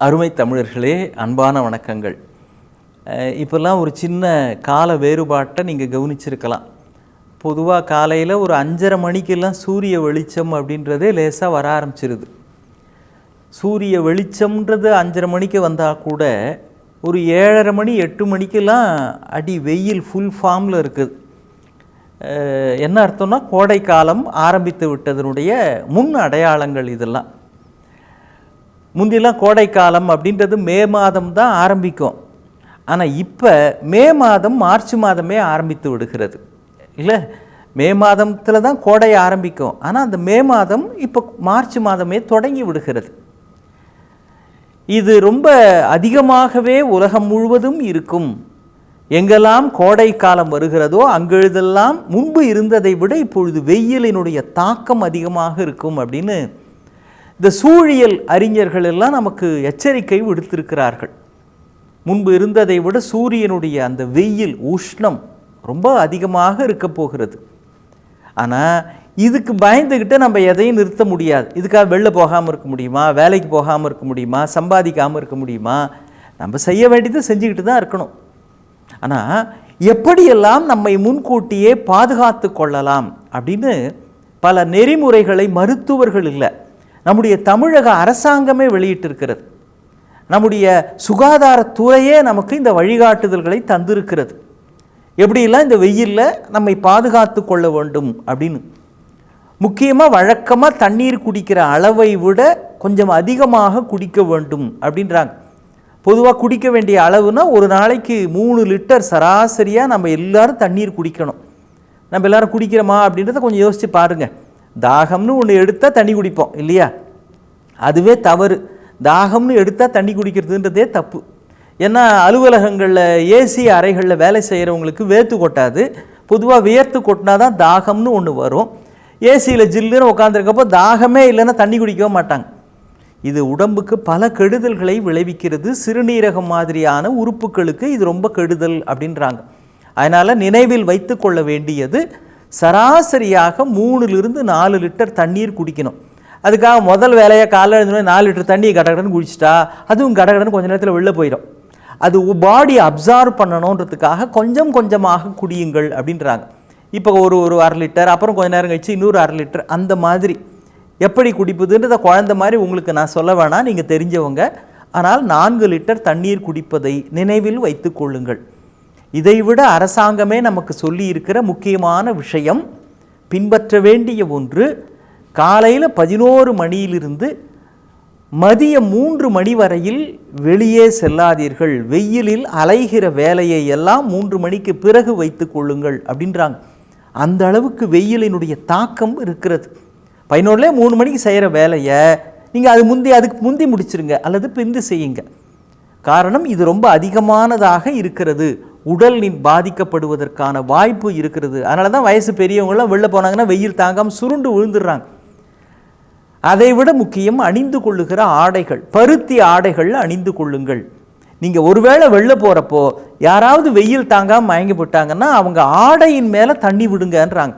அருமை தமிழர்களே, அன்பான வணக்கங்கள். இப்போல்லாம் ஒரு சின்ன கால வேறுபாட்டை நீங்கள் கவனிச்சிருக்கலாம். பொதுவாக காலையில் ஒரு 5:30 மணிக்கெல்லாம் சூரிய வெளிச்சம் அப்படின்றதே லேசாக வர ஆரம்பிச்சிருது. சூரிய வெளிச்சம்ன்றது 5:30 மணிக்கு வந்தால் கூட ஒரு 7:30 மணி 8 மணிக்கெல்லாம் அடி வெயில் ஃபுல் ஃபார்மில் இருக்குது. என்ன அர்த்தம்னா கோடை காலம் ஆரம்பித்து விட்டதனுடைய முன் அடையாளங்கள் இதெல்லாம். முந்தியெல்லாம் கோடை காலம் அப்படின்றது மே மாதம் தான் ஆரம்பிக்கும். ஆனால் இப்போ மே மாதம் மார்ச் மாதமே ஆரம்பித்து விடுகிறது இல்லை. மே மாதத்தில் தான் கோடை ஆரம்பிக்கும். ஆனால் அந்த மே மாதம் இப்போ மார்ச் மாதமே தொடங்கி விடுகிறது. இது ரொம்ப அதிகமாகவே உலகம் முழுவதும் இருக்கும். எங்கெல்லாம் கோடை காலம் வருகிறதோ அங்கெழுதெல்லாம் முன்பு இருந்ததை விட இப்பொழுது வெயிலினுடைய தாக்கம் அதிகமாக இருக்கும் அப்படின்னு இந்த சூழியல் அறிஞர்கள் எல்லாம் நமக்கு எச்சரிக்கை விடுத்திருக்கிறார்கள். முன்பு இருந்ததை விட சூரியனுடைய அந்த வெயில் உஷ்ணம் ரொம்ப அதிகமாக இருக்க போகிறது. ஆனால் இதுக்கு பயந்துக்கிட்டு நம்ம எதையும் நிறுத்த முடியாது. இதுக்காக வெளில போகாமல் இருக்க முடியுமா? வேலைக்கு போகாமல் இருக்க முடியுமா? சம்பாதிக்காமல் இருக்க முடியுமா? நம்ம செய்ய வேண்டியதை செஞ்சுக்கிட்டு தான் இருக்கணும். ஆனால் எப்படியெல்லாம் நம்மை முன்கூட்டியே பாதுகாத்து கொள்ளலாம் அப்படின்னு பல நெறிமுறைகளை மருத்துவர்கள் இல்லை, நம்முடைய தமிழக அரசாங்கமே வெளியிட்டிருக்கிறது. நம்முடைய சுகாதாரத்துறையே நமக்கு இந்த வழிகாட்டுதல்களை தந்திருக்கிறது. எப்படியெல்லாம் இந்த வெயிலில் நம்மை பாதுகாத்து கொள்ள வேண்டும் அப்படின்னு. முக்கியமாக வழக்கமாக தண்ணீர் குடிக்கிற அளவை விட கொஞ்சம் அதிகமாக குடிக்க வேண்டும் அப்படின்றாங்க. பொதுவாக குடிக்க வேண்டிய அளவுனா ஒரு நாளைக்கு 3 லிட்டர் சராசரியாக நம்ம எல்லோரும் தண்ணீர் குடிக்கணும். நம்ம எல்லோரும் குடிக்கிறோமா அப்படின்றத கொஞ்சம் யோசித்து பாருங்கள். தாகம்னு ஒன்று எடுத்தால் தண்ணி குடிப்போம் இல்லையா? அதுவே தவறு. தாகம்னு எடுத்தால் தண்ணி குடிக்கிறதுன்றதே தப்பு. ஏன்னா அலுவலகங்களில் ஏசி அறைகளில் வேலை செய்கிறவங்களுக்கு வேர்த்து கொட்டாது. பொதுவாக வியர்த்து கொட்டினா தான் தாகம்னு ஒன்று வரும். ஏசியில் ஜில்லுன்னு உட்காந்துருக்கப்போ தாகமே இல்லைன்னா தண்ணி குடிக்கவே மாட்டாங்க. இது உடம்புக்கு பல கெடுதல்களை விளைவிக்கிறது. சிறுநீரகம் மாதிரியான உறுப்புகளுக்கு இது ரொம்ப கெடுதல் அப்படின்றாங்க. அதனால் நினைவில் வைத்து கொள்ள வேண்டியது சராசரியாக 3-4 லிட்டர் தண்ணீர் குடிக்கணும். அதுக்காக முதல் வேலையாக காலையில் எழுந்தோடனே 4 லிட்டர் தண்ணியை கடகடன்னு குடிச்சிட்டா அதுவும் கடகடன்னு கொஞ்சம் நேரத்தில் வெளில போயிடும். அது பாடி அப்சார்வ் பண்ணணுன்றதுக்காக கொஞ்சம் கொஞ்சமாக குடியுங்கள் அப்படின்றாங்க. இப்போ ஒரு 1/2 லிட்டர், அப்புறம் கொஞ்சம் நேரம் கழிச்சு இன்னொரு 1/2 லிட்டர், அந்த மாதிரி எப்படி குடிப்பதுன்றத குழந்தை மாதிரி உங்களுக்கு நான் சொல்ல வேணாம், நீங்கள் தெரிஞ்சவங்க. ஆனால் 4 லிட்டர் தண்ணீர் குடிப்பதை நினைவில் வைத்து கொள்ளுங்கள். இதைவிட அரசாங்கமே நமக்கு சொல்லி இருக்கிற முக்கியமான விஷயம், பின்பற்ற வேண்டிய ஒன்று, காலையில் 11 மணியிலிருந்து மதியம் 3 மணி வரையில் வெளியே செல்லாதீர்கள். வெயிலில் அலைகிற வேலையை எல்லாம் 3 மணிக்கு பிறகு வைத்து கொள்ளுங்கள் அப்படின்றாங்க. அந்த அளவுக்கு வெயிலினுடைய தாக்கம் இருக்கிறது. 11 3 மணிக்கு செய்கிற வேலையை நீங்கள் அதுக்கு முந்தி முடிச்சிருங்க அல்லது பிந்து செய்யுங்க. காரணம், இது ரொம்ப அதிகமானதாக இருக்கிறது. உடல் பாதிக்கப்படுவதற்கான வாய்ப்பு இருக்கிறது. அதனால தான் வயசு பெரியவங்களாம் வெளில போனாங்கன்னா வெயில் தாங்காமல் சுருண்டு விழுந்துடுறாங்க. அதை விட முக்கியம் அணிந்து கொள்ளுகிற ஆடைகள். பருத்தி ஆடைகள் அணிந்து கொள்ளுங்கள். நீங்கள் ஒருவேளை வெளில போகிறப்போ யாராவது வெயில் தாங்காமல் மயங்கி போட்டாங்கன்னா அவங்க ஆடையின் மேலே தண்ணி விடுங்கன்றாங்க.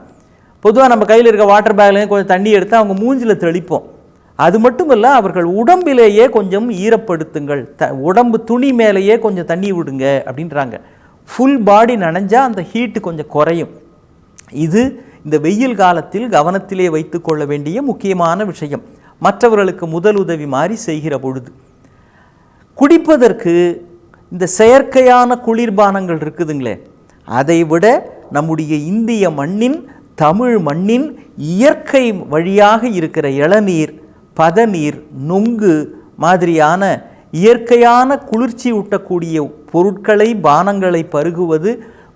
பொதுவாக நம்ம கையில் இருக்க வாட்டர் பேக்லேயும் கொஞ்சம் தண்ணி எடுத்து அவங்க மூஞ்சில் தெளிப்போம். அது மட்டும் இல்லை, அவர்கள் உடம்பிலேயே கொஞ்சம் ஈரப்படுத்துங்கள். உடம்பு துணி மேலேயே கொஞ்சம் தண்ணி விடுங்க அப்படின்றாங்க. ஃபுல் பாடி நனைஞ்சால் அந்த ஹீட்டு கொஞ்சம் குறையும். இது இந்த வெயில் காலத்தில் கவனத்திலே வைத்து கொள்ள வேண்டிய முக்கியமான விஷயம். மற்றவர்களுக்கு முதல் உதவி மாதிரி செய்கிற பொழுது குடிப்பதற்கு இந்த செயற்கையான குளிர்பானங்கள் இருக்குதுங்களே, அதை விட நம்முடைய இந்திய மண்ணின், தமிழ் மண்ணின் இயற்கை வழியாக இருக்கிற இளநீர், பதநீர், நொங்கு மாதிரியான இயற்கையான குளிர்ச்சி ஊட்டக்கூடிய பொருட்களை, பானங்களை பருகுவது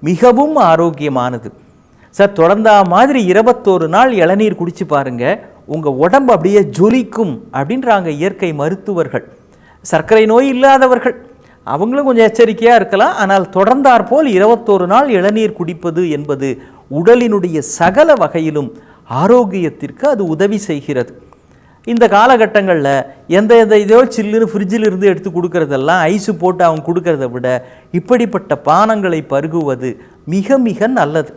மிகவும் ஆரோக்கியமானது. சார், தொடர்ந்தா மாதிரி 21 நாள் இளநீர் குடிச்சு பாருங்கள், உங்கள் உடம்பு அப்படியே ஜொலிக்கும் அப்படின்றாங்க இயற்கை மருத்துவர்கள். சர்க்கரை நோய் இல்லாதவர்கள் அவங்களும் கொஞ்சம் எச்சரிக்கையாக இருக்கலாம். ஆனால் தொடர்ந்தாற்போல் 21 நாள் இளநீர் குடிப்பது என்பது உடலினுடைய சகல வகையிலும் ஆரோக்கியத்திற்கு அது உதவி செய்கிறது. இந்த காலகட்டங்களில் எந்த இதோ சில்லுன்னு ஃப்ரிட்ஜில் இருந்து எடுத்து கொடுக்கறதெல்லாம் ஐஸு போட்டு அவங்க கொடுக்கறத விட இப்படிப்பட்ட பானங்களை பருகுவது மிக மிக நல்லது.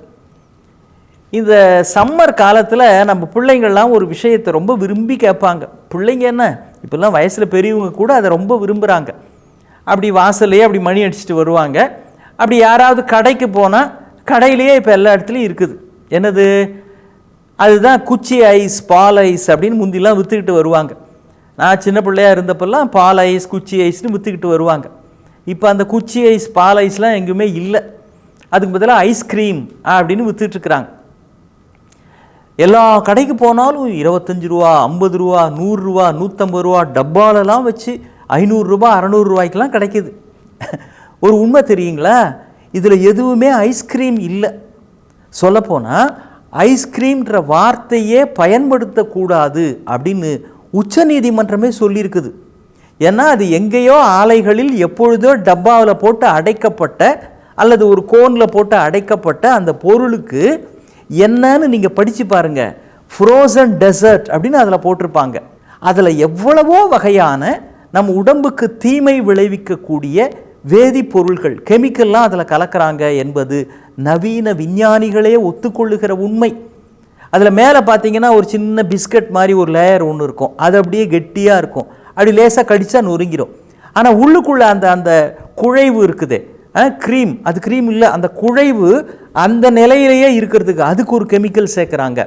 இந்த சம்மர் காலத்தில் நம்ம பிள்ளைங்கள்லாம் ஒரு விஷயத்தை ரொம்ப விரும்பி கேட்பாங்க. பிள்ளைங்க என்ன, இப்போல்லாம் வயசில் பெரியவங்க கூட அதை ரொம்ப விரும்புகிறாங்க. அப்படி வாசல்லையே அப்படி மணி அடிச்சுட்டு வருவாங்க. அப்படி யாராவது கடைக்கு போனால் கடையிலேயே இப்போ எல்லா இடத்துலையும் இருக்குது. என்னது? அதுதான் குச்சி ஐஸ், பால் ஐஸ் அப்படின்னு முந்திலாம் விற்றுக்கிட்டு வருவாங்க. நான் சின்ன பிள்ளையாக இருந்தப்பெல்லாம் பால் ஐஸ், குச்சி ஐஸ்னு விற்றுக்கிட்டு வருவாங்க. இப்போ அந்த குச்சி ஐஸ், பால் ஐஸ்லாம் எங்கேயுமே இல்லை. அதுக்கு பதிலாக ஐஸ்கிரீம் அப்படின்னு விற்றுட்ருக்குறாங்க. எல்லா கடைக்கு போனாலும் 25 ரூபா, 50 ரூபா, 100 ரூபா, 150 ரூபா டப்பாலெலாம் வச்சு 500 ரூபா, 600 ரூபாய்க்கெலாம் கிடைக்கிது. ஒரு உண்மை தெரியுங்களா? இதில் எதுவுமே ஐஸ்கிரீம் இல்லை. சொல்லப்போனால் ஐஸ்கிரீம்ன்ற வார்த்தையே பயன்படுத்தக்கூடாது அப்படின்னு உச்சநீதிமன்றமே சொல்லியிருக்குது. ஏன்னா அது எங்கேயோ ஆலைகளில் எப்பொழுதோ டப்பாவில் போட்டு அடைக்கப்பட்ட அல்லது ஒரு கோனில் போட்டு அடைக்கப்பட்ட அந்த பொருளுக்கு என்னன்னு நீங்கள் படித்து பாருங்கள். ஃப்ரோசன் டெசர்ட் அப்படின்னு அதில் போட்டிருப்பாங்க. அதில் எவ்வளவோ வகையான நம் உடம்புக்கு தீமை விளைவிக்கக்கூடிய வேதிப்பொருள்கள், கெமிக்கல்லாம் அதில் கலக்கிறாங்க என்பது நவீன விஞ்ஞானிகளே ஒத்துக்கொள்ளுகிற உண்மை. அதில் மேலே பார்த்தீங்கன்னா ஒரு சின்ன பிஸ்கட் மாதிரி ஒரு லேயர் ஒன்று இருக்கும். அது அப்படியே கெட்டியாக இருக்கும். அப்படி லேசாக கடித்தா நொறுங்கிடும். ஆனால் உள்ளுக்குள்ளே அந்த அந்த குழைவு இருக்குது, க்ரீம், அது க்ரீம் இல்லை, அந்த குழைவு அந்த நிலையிலேயே இருக்கிறதுக்கு அதுக்கு ஒரு கெமிக்கல் சேர்க்குறாங்க.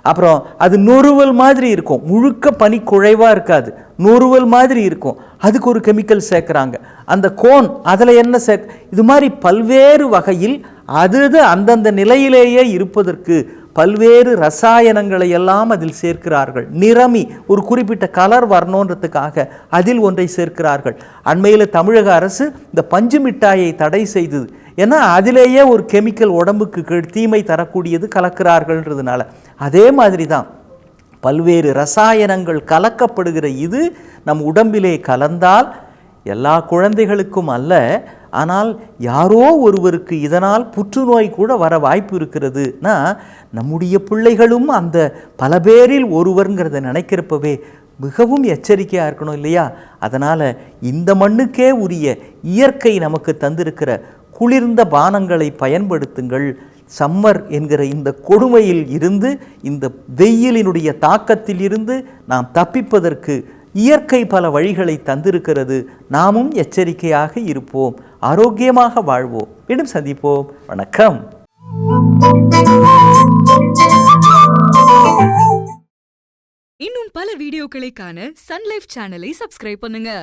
அப்புறம் அது நொறுவல் மாதிரி இருக்கும். முழுக்க பனி குழைவாக இருக்காது, நொறுவல் மாதிரி இருக்கும். அதுக்கு ஒரு கெமிக்கல் சேர்க்குறாங்க. அந்த கோன் அதில் என்ன இது மாதிரி பல்வேறு வகையில் அது அந்தந்த நிலையிலேயே இருப்பதற்கு பல்வேறு ரசாயனங்களை எல்லாம் அதில் சேர்க்கிறார்கள். நிறமி, ஒரு குறிப்பிட்ட கலர் வரணுன்றதுக்காக அதில் ஒன்றை சேர்க்கிறார்கள். அண்மையில் தமிழக அரசு இந்த பஞ்சு மிட்டாயை தடை செய்தது. ஏன்னா அதிலேயே ஒரு கெமிக்கல் உடம்புக்கு தீமை தரக்கூடியது கலக்கிறார்கள்ன்றதுனால. அதே மாதிரி தான் பல்வேறு ரசாயனங்கள் கலக்கப்படுகிற இது நம் உடம்பிலே கலந்தால் எல்லா குழந்தைகளுக்கும் அல்ல, ஆனால் யாரோ ஒருவருக்கு இதனால் புற்றுநோய் கூட வர வாய்ப்பு இருக்கிறதுனா நம்முடைய பிள்ளைகளும் அந்த பல பேரில் ஒருவருங்கிறத நினைக்கிறப்பவே மிகவும் எச்சரிக்கையாக இருக்கணும் இல்லையா? அதனால் இந்த மண்ணுக்கே உரிய இயற்கை நமக்கு தந்திருக்கிற குளிர்ந்த பானங்களை பயன்படுத்துங்கள். சம்மர் என்கிற இந்த கொடுமையில் இருந்து, இந்த வெயிலினுடைய தாக்கத்தில் இருந்து நாம் தப்பிப்பதற்கு இயற்கை பல வழிகளை தந்திருக்கிறது. நாமும் எச்சரிக்கையாக இருப்போம், ஆரோக்கியமாக வாழ்வோம். மீண்டும் சந்திப்போம். வணக்கம். இன்னும் பல வீடியோக்களை காண சன் லைஃப் சேனலை சப்ஸ்கிரைப் பண்ணுங்க.